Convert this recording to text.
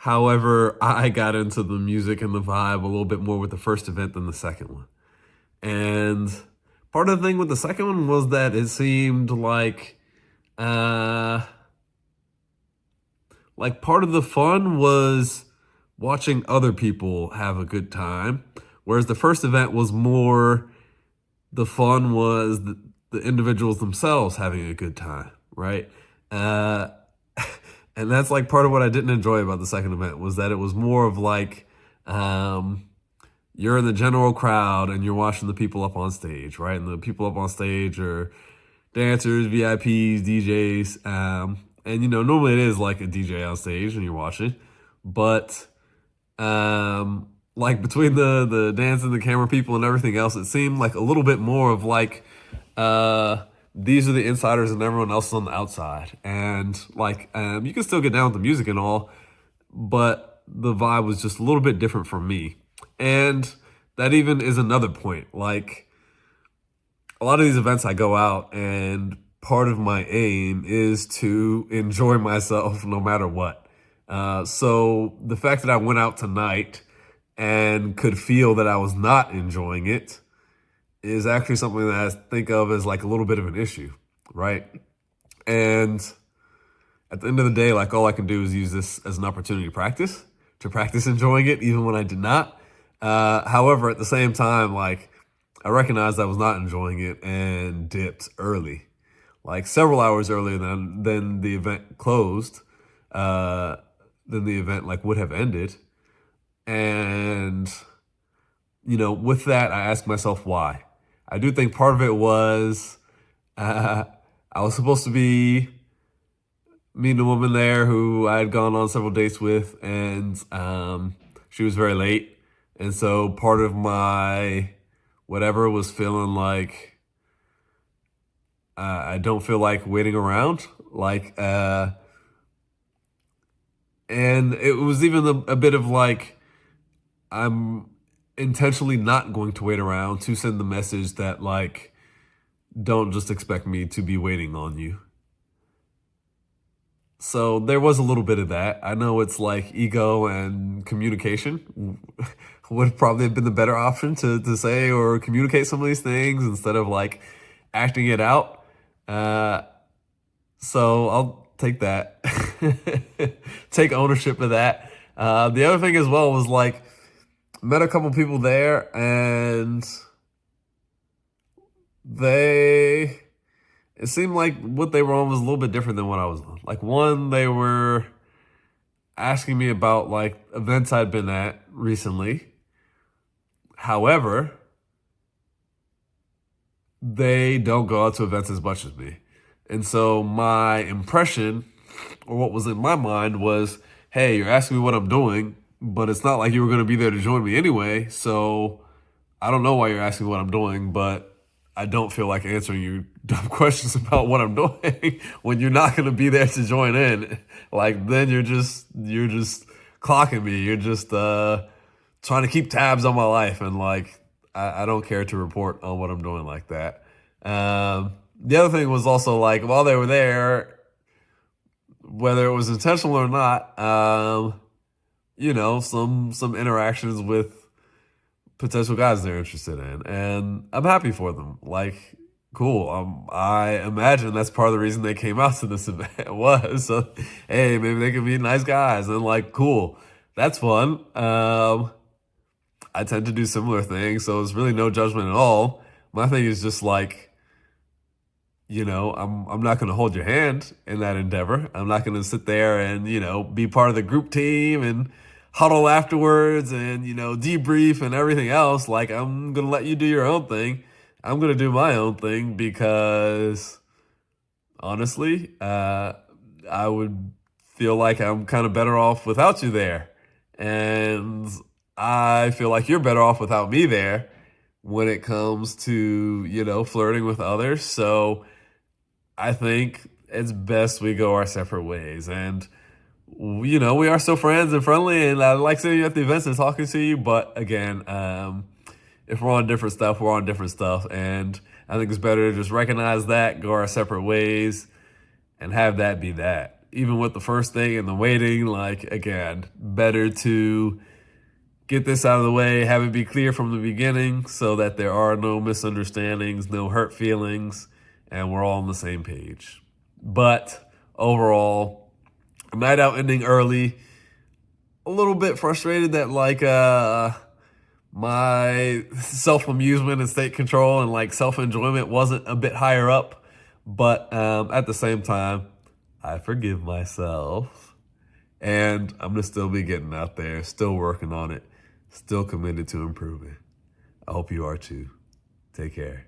However, I got into the music and the vibe a little bit more with the first event than the second one. And part of the thing with the second one was that it seemed uh like part of the fun was watching other people have a good time, whereas the first event was more the fun was the individuals themselves having a good time, right? Uh, and that's like part of what I didn't enjoy about the second event was that it was more of um, you're in the general crowd and you're watching the people up on stage, right? And the people up on stage are dancers, VIPs, DJs, and normally it is like a DJ on stage and you're watching, but like between the dance and the camera people and everything else, it seemed like a little bit more of these are the insiders and everyone else is on the outside, and you can still get down with the music and all, but the vibe was just a little bit different for me, and that even is another point. Like a lot of these events, I go out and part of my aim is to enjoy myself no matter what. So the fact that I went out tonight and could feel that I was not enjoying it is actually something that I think of as like a little bit of an issue, right? And at the end of the day, like all I can do is use this as an opportunity to practice enjoying it, even when I did not. However, at the same time, like I recognized I was not enjoying it and dipped early, like several hours earlier than the event closed, than the event like would have ended. And with that, I asked myself why. I do think part of it was I was supposed to be meeting a woman there who I had gone on several dates with, and she was very late. And so part of my whatever was feeling like I don't feel like waiting around. And it was even a bit of like, I'm intentionally not going to wait around to send the message that like, don't just expect me to be waiting on you. So there was a little bit of that. I know it's like ego and communication would probably have been the better option to say or communicate some of these things instead of like acting it out. Uh, so I'll take that, take ownership of that. The other thing as well was like, met a couple people there and they it seemed like what they were on was a little bit different than what I was on. Like one, they were asking me about like events I'd been at recently. However, they don't go out to events as much as me. And so my impression, or what was in my mind, was, hey, you're asking me what I'm doing, but it's not like you were going to be there to join me anyway. So I don't know why you're asking me what I'm doing, but I don't feel like answering you dumb questions about what I'm doing when you're not going to be there to join in. Like then you're just clocking me. You're just trying to keep tabs on my life, and like I don't care to report on what I'm doing like that. The other thing was also like while they were there, whether it was intentional or not, some interactions with potential guys they're interested in, and I'm happy for them. Like, cool. I imagine that's part of the reason they came out to this event was so, hey, maybe they can be nice guys, and like, cool, that's fun. I tend to do similar things, so it's really no judgment at all. My thing is just like, I'm not going to hold your hand in that endeavor. I'm not going to sit there and be part of the group team and huddle afterwards and debrief and everything else. Like I'm gonna let you do your own thing. I'm gonna do my own thing because honestly, I would feel like I'm kind of better off without you there, and I feel like you're better off without me there when it comes to flirting with others. So I think it's best we go our separate ways. And we are still friends and friendly, and I like seeing you at the events and talking to you. But again, if we're on different stuff, we're on different stuff. And I think it's better to just recognize that, go our separate ways, and have that be that. even with the first thing and the waiting, like, again, better to get this out of the way, have it be clear from the beginning so that there are no misunderstandings, no hurt feelings, and we're all on the same page. But overall, a night out ending early, a little bit frustrated that like my self-amusement and state control and like self-enjoyment wasn't a bit higher up. But at the same time, I forgive myself. And I'm going to still be getting out there, still working on it, still committed to improving. I hope you are too. Take care.